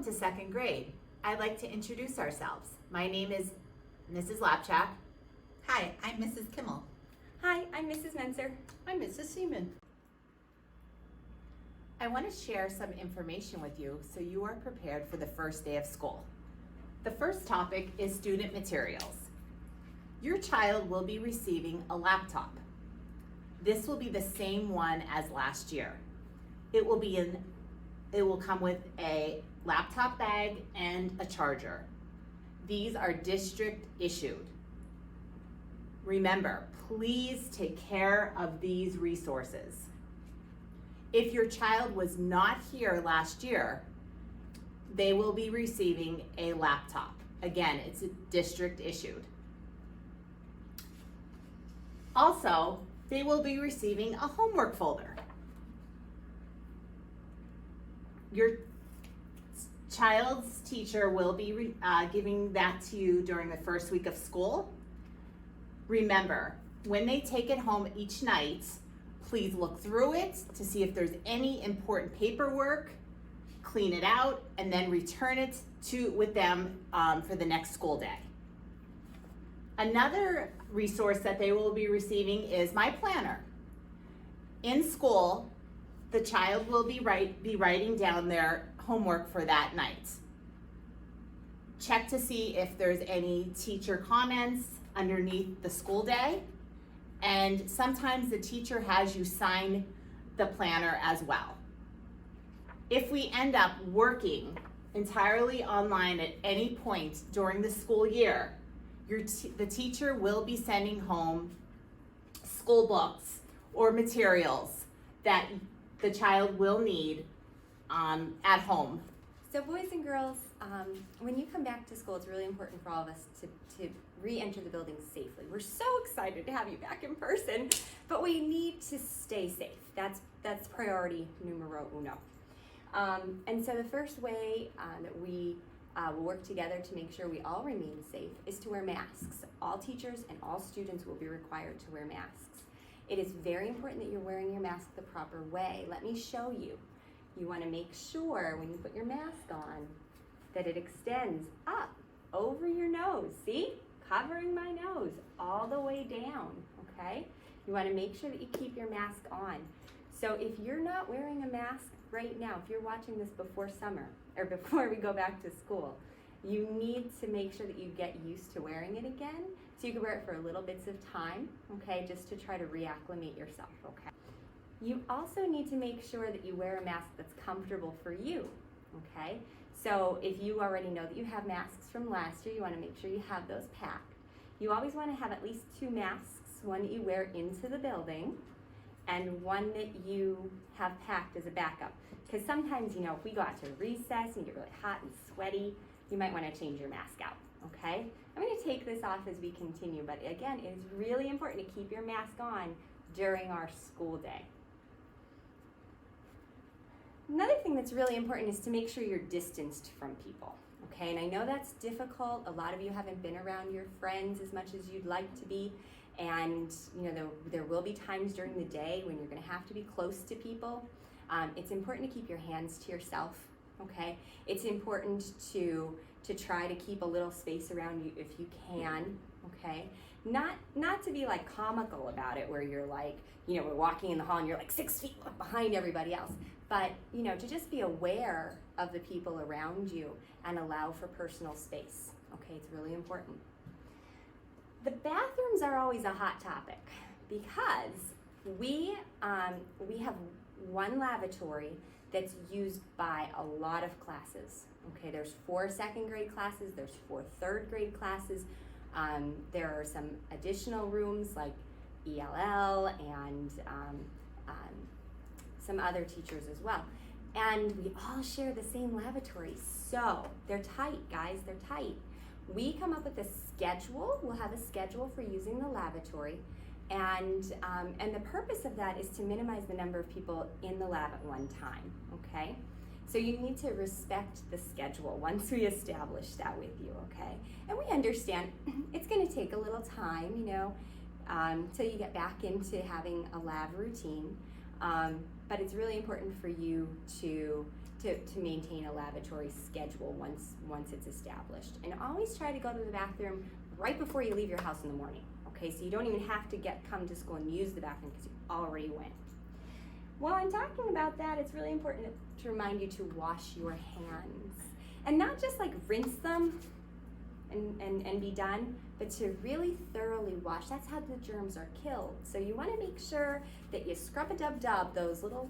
Welcome to second grade. I'd like to introduce ourselves. My name is Mrs. Lapchak. Hi, I'm Mrs. Kimmel. Hi, I'm Mrs. Menser. I'm Mrs. Seaman. I want to share some information with you so you are prepared for the first day of school. The first topic is student materials. Your child will be receiving a laptop. This will be the same one as last year. It will come with a laptop bag and a charger. These are district issued. Remember, please take care of these resources. If your child was not here last year, they will be receiving a laptop. Again, it's a district issued. Also, they will be receiving a homework folder. Your child's teacher will be giving that to you during the first week of school. Remember, when they take it home each night, please look through it to see if there's any important paperwork, clean it out, and then return it with them for the next school day. Another resource that they will be receiving is my planner. In school, the child will be writing down their homework for that night. Check to see if there's any teacher comments underneath the school day, and sometimes the teacher has you sign the planner as well. If we end up working entirely online at any point during the school year, the teacher will be sending home school books or materials that the child will need at home. So boys and girls, when you come back to school, it's really important for all of us to re-enter the building safely. We're so excited to have you back in person, but we need to stay safe. That's priority numero uno. And so the first way that we will work together to make sure we all remain safe is to wear masks. All teachers and all students will be required to wear masks. It is very important that you're wearing your mask the proper way. Let me show you. You want to make sure when you put your mask on that it extends up over your nose. See? Covering my nose all the way down, okay? You want to make sure that you keep your mask on. So if you're not wearing a mask right now, if you're watching this before summer or before we go back to school, you need to make sure that you get used to wearing it again so you can wear it for little bits of time, okay, just to try to reacclimate yourself, okay? You also need to make sure that you wear a mask that's comfortable for you, okay? So if you already know that you have masks from last year, you want to make sure you have those packed. You always want to have at least 2 masks, one that you wear into the building and one that you have packed as a backup. Because sometimes, if we go out to recess and you get really hot and sweaty, you might want to change your mask out, okay? I'm going to take this off as we continue, but again, it is really important to keep your mask on during our school day. Another thing that's really important is to make sure you're distanced from people, okay? And I know that's difficult. A lot of you haven't been around your friends as much as you'd like to be. And there will be times during the day when you're going to have to be close to people. It's important to keep your hands to yourself, okay? It's important to try to keep a little space around you if you can, okay? Not to be like comical about it where you're like, we're walking in the hall and you're like 6 feet behind everybody else. But, to just be aware of the people around you and allow for personal space, okay? It's really important. The bathrooms are always a hot topic because we have one lavatory that's used by a lot of classes. Okay, there's 4 second grade classes, there's 4 third grade classes. There are some additional rooms like ELL and some other teachers as well. And we all share the same lavatory, so they're tight, guys, they're tight. We come up with a schedule. We'll have a schedule for using the lavatory, and the purpose of that is to minimize the number of people in the lab at one time, okay? So you need to respect the schedule once we establish that with you, okay? And we understand it's gonna take a little time, till you get back into having a lab routine, but it's really important for you to to maintain a lavatory schedule once it's established. And always try to go to the bathroom right before you leave your house in the morning. Okay, so you don't even have to come to school and use the bathroom because you already went. While I'm talking about that, it's really important to remind you to wash your hands. And not just like rinse them and be done, but to really thoroughly wash. That's how the germs are killed. So you want to make sure that you scrub-a-dub-dub those little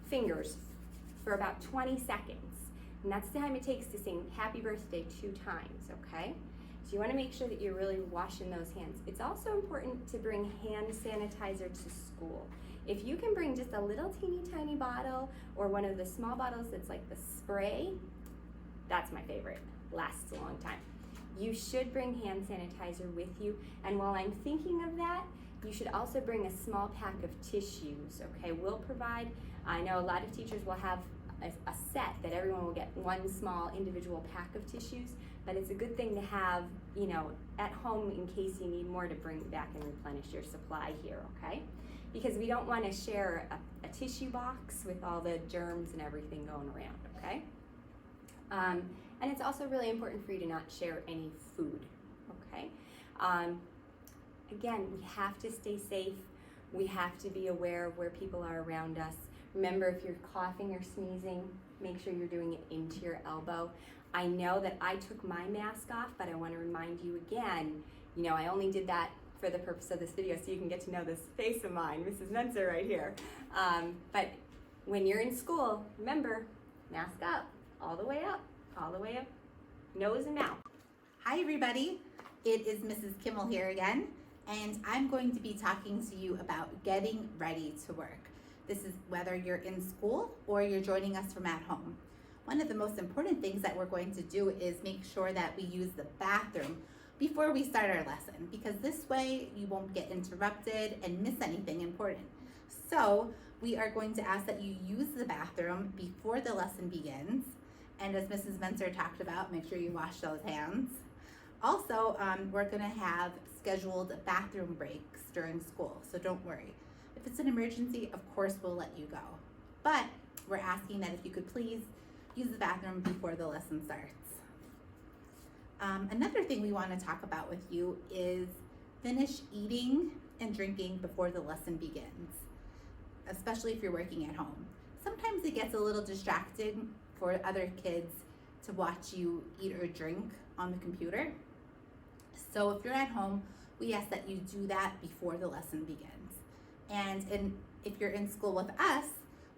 fingers for about 20 seconds. And that's the time it takes to sing happy birthday 2 times, okay? So you want to make sure that you're really washing those hands. It's also important to bring hand sanitizer to school. If you can bring just a little teeny tiny bottle or one of the small bottles that's like the spray, that's my favorite. Lasts a long time. You should bring hand sanitizer with you, and while I'm thinking of that, you should also bring a small pack of tissues, okay? We'll provide, I know a lot of teachers will have a set that everyone will get one small individual pack of tissues, but it's a good thing to have, you know, at home in case you need more to bring back and replenish your supply here, okay? Because we don't want to share a tissue box with all the germs and everything going around, okay? And it's also really important for you to not share any food, okay? Again, we have to stay safe. We have to be aware of where people are around us. Remember, if you're coughing or sneezing, make sure you're doing it into your elbow. I know that I took my mask off, but I want to remind you again, you know, I only did that for the purpose of this video so you can get to know this face of mine, Mrs. Menzer right here. But when you're in school, remember, mask up, all the way up, nose and mouth. Hi everybody, it is Mrs. Kimmel here again, and I'm going to be talking to you about getting ready to work. This is whether you're in school or you're joining us from at home. One of the most important things that we're going to do is make sure that we use the bathroom before we start our lesson, because this way you won't get interrupted and miss anything important. So we are going to ask that you use the bathroom before the lesson begins. And as Mrs. Menzer talked about, make sure you wash those hands. Also, we're gonna have scheduled bathroom breaks during school, so don't worry. If it's an emergency, of course we'll let you go. But we're asking that if you could please use the bathroom before the lesson starts. Another thing we wanna talk about with you is finish eating and drinking before the lesson begins, especially if you're working at home. Sometimes it gets a little distracting for other kids to watch you eat or drink on the computer. So if you're at home, we ask that you do that before the lesson begins. And if you're in school with us,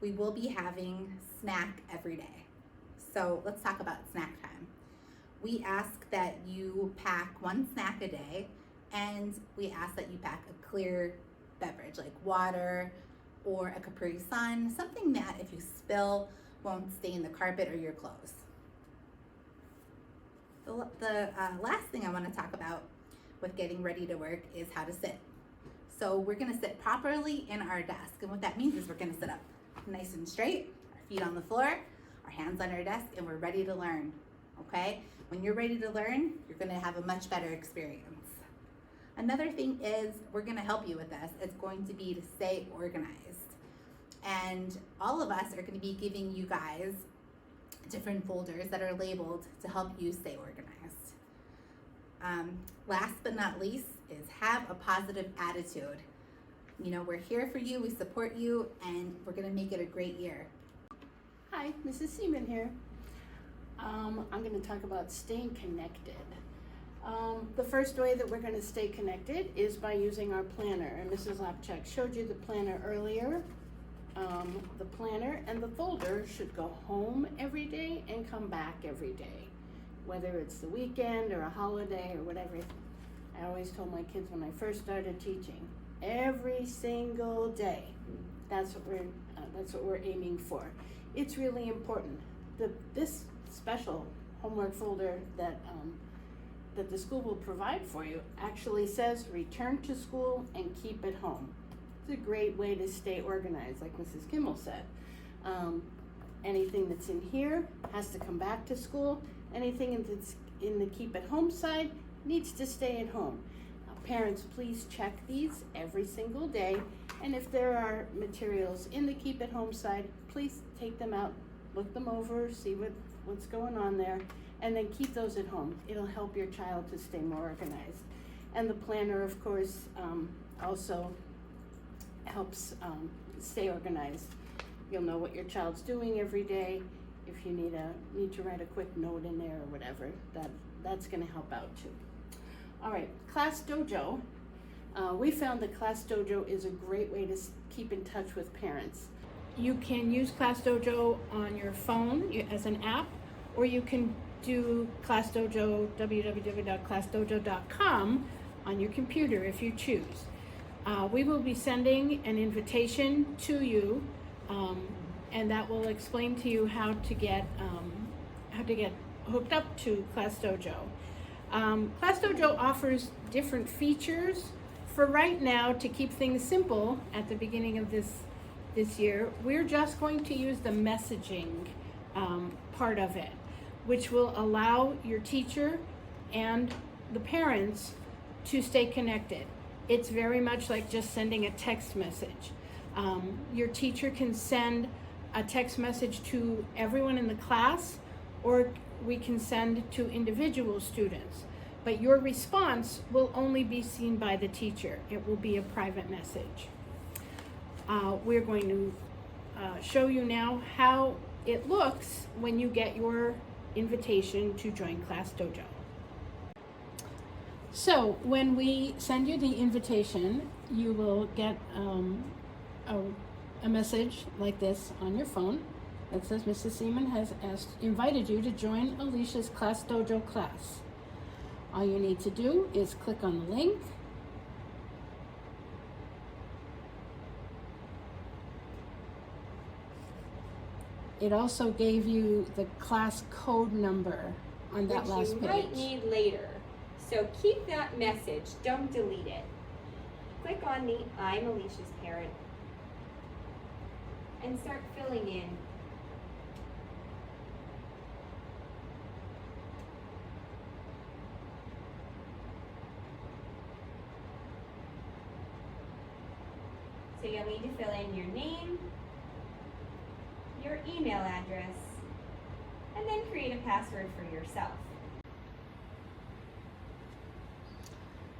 we will be having snack every day. So let's talk about snack time. We ask that you pack 1 snack a day, and we ask that you pack a clear beverage like water or a Capri Sun, something that if you spill won't stain the carpet or your clothes. The last thing I want to talk about with getting ready to work is how to sit. So we're going to sit properly in our desk, and what that means is we're going to sit up nice and straight, our feet on the floor, our hands on our desk, and we're ready to learn, okay? When you're ready to learn, you're going to have a much better experience. Another thing is we're going to help you with this. It's going to be to stay organized. And all of us are going to be giving you guys different folders that are labeled to help you stay organized. Last but not least is have a positive attitude. You know, we're here for you, we support you, and we're going to make it a great year. Hi, Mrs. Seaman here. I'm going to talk about staying connected. The first way that we're going to stay connected is by using our planner, and Mrs. Lapchak showed you the planner earlier. The planner and the folder should go home every day and come back every day, whether it's the weekend or a holiday or whatever. I always told my kids when I first started teaching, every single day. That's what we're aiming for. It's really important. This special homework folder that the school will provide for you actually says return to school and keep it home. It's a great way to stay organized, like Mrs. Kimmel said. Anything that's in here has to come back to school. Anything that's in the keep at home side needs to stay at home. Parents, please check these every single day. And if there are materials in the keep at home side, please take them out look them over, see what's going on there, and then keep those at home. It'll help your child to stay more organized. And the planner, of course, also helps stay organized. You'll know what your child's doing every day. If you need to write a quick note in there or whatever, that's going to help out too. All right, Class Dojo. We found that Class Dojo is a great way to keep in touch with parents. You can use Class Dojo on your phone as an app, or you can do Class Dojo, www.classdojo.com on your computer if you choose. We will be sending an invitation to you, and that will explain to you how to get hooked up to Class Dojo. Class Dojo offers different features. For right now, to keep things simple at the beginning of this year, we're just going to use the messaging part of it, which will allow your teacher and the parents to stay connected. It's very much like just sending a text message. Your teacher can send a text message to everyone in the class, or we can send to individual students. But your response will only be seen by the teacher. It will be a private message. We're going to show you now how it looks when you get your invitation to join Class Dojo. So when we send you the invitation, you will get a message like this on your phone that says Mrs. Seaman has invited you to join Alicia's Class Dojo class. All you need to do is click on the link. It also gave you the class code number on that last page. Which you might need later. So keep that message, don't delete it. Click on the I'm Alicia's parent and start filling in. So you'll need to fill in your name, your email address, and then create a password for yourself.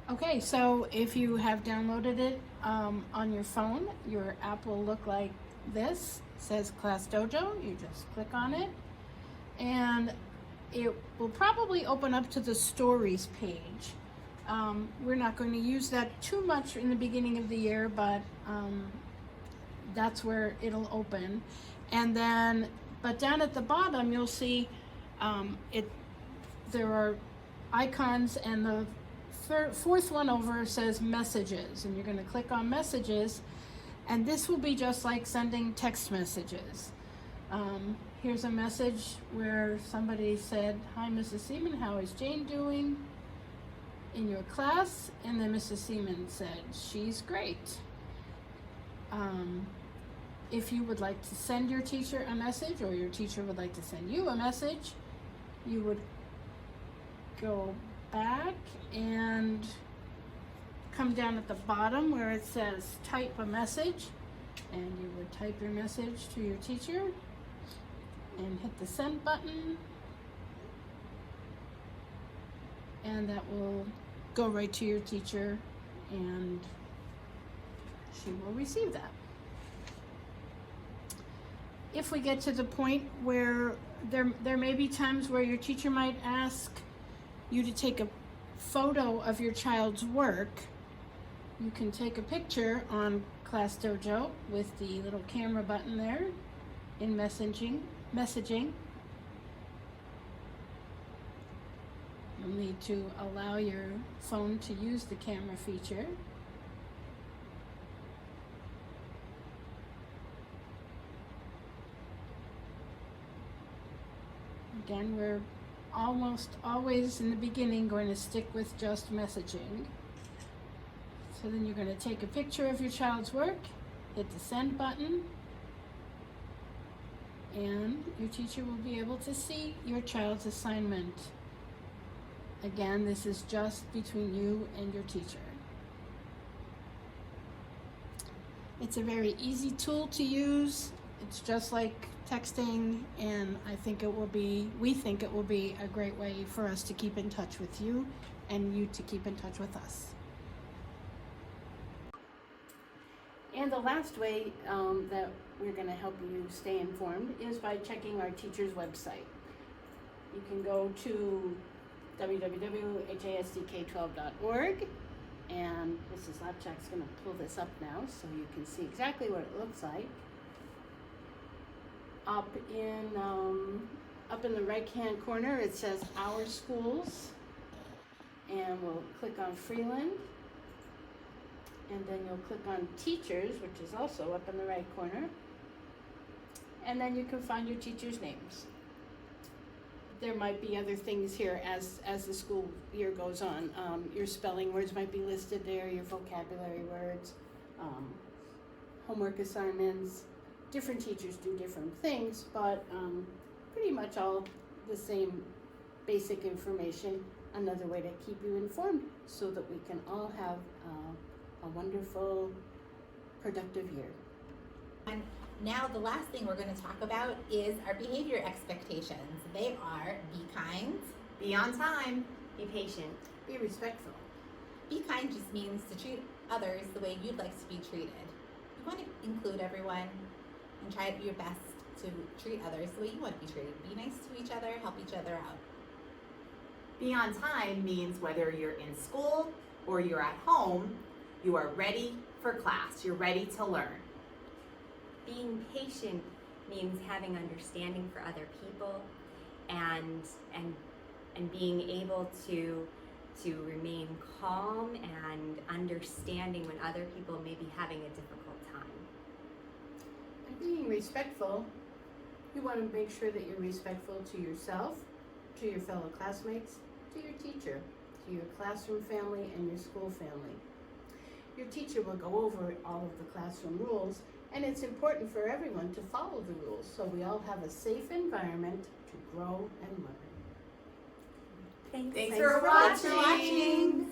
Okay, so if you have downloaded it on your phone, your app will look like this. It says Class Dojo. You just click on it, and it will probably open up to the Stories page. We're not going to use that too much in the beginning of the year, but that's where it'll open. And then, but down at the bottom, you'll see there are icons, and the fourth one over says Messages, and you're going to click on Messages, and this will be just like sending text messages. Here's a message where somebody said, "Hi, Mrs. Seaman, how is Jane doing in your class?" And then Mrs. Seaman said, "She's great." If you would like to send your teacher a message, or your teacher would like to send you a message, you would go back and come down at the bottom where it says type a message, and you would type your message to your teacher and hit the send button, and that will go right to your teacher, and she will receive that. If we get to the point where there may be times where your teacher might ask you to take a photo of your child's work, you can take a picture on Class Dojo with the little camera button there in messaging. You'll need to allow your phone to use the camera feature. Again, we're almost always in the beginning going to stick with just messaging. So then you're going to take a picture of your child's work, hit the send button, and your teacher will be able to see your child's assignment. Again, this is just between you and your teacher. It's a very easy tool to use. It's just like texting, and we think it will be a great way for us to keep in touch with you and you to keep in touch with us. And the last way that we're going to help you stay informed is by checking our teacher's website. You can go to www.hasdk12.org, and Mrs. Lapchak's going to pull this up now so you can see exactly what it looks like. Up in the right-hand corner, it says Our Schools, and we'll click on Freeland. And then you'll click on Teachers, which is also up in the right corner. And then you can find your teachers' names. There might be other things here as the school year goes on. Your spelling words might be listed there, your vocabulary words, homework assignments. Different teachers do different things, but pretty much all the same basic information. Another way to keep you informed so that we can all have a wonderful, productive year. And now the last thing we're going to talk about is our behavior expectations. They are be kind, Be on time. Be patient. Be respectful. Be kind just means to treat others the way you'd like to be treated. You want to include everyone and try your best to treat others the way you want to be treated. Be nice to each other, help each other out. Be on time means whether you're in school or you're at home, you are ready for class. You're ready to learn. Being patient means having understanding for other people and being able to remain calm and understanding when other people may be having a difficult time. And being respectful, you want to make sure that you're respectful to yourself, to your fellow classmates, to your teacher, to your classroom family, and your school family. Your teacher will go over all of the classroom rules, and it's important for everyone to follow the rules so we all have a safe environment to grow and learn. Thanks. Thanks for watching.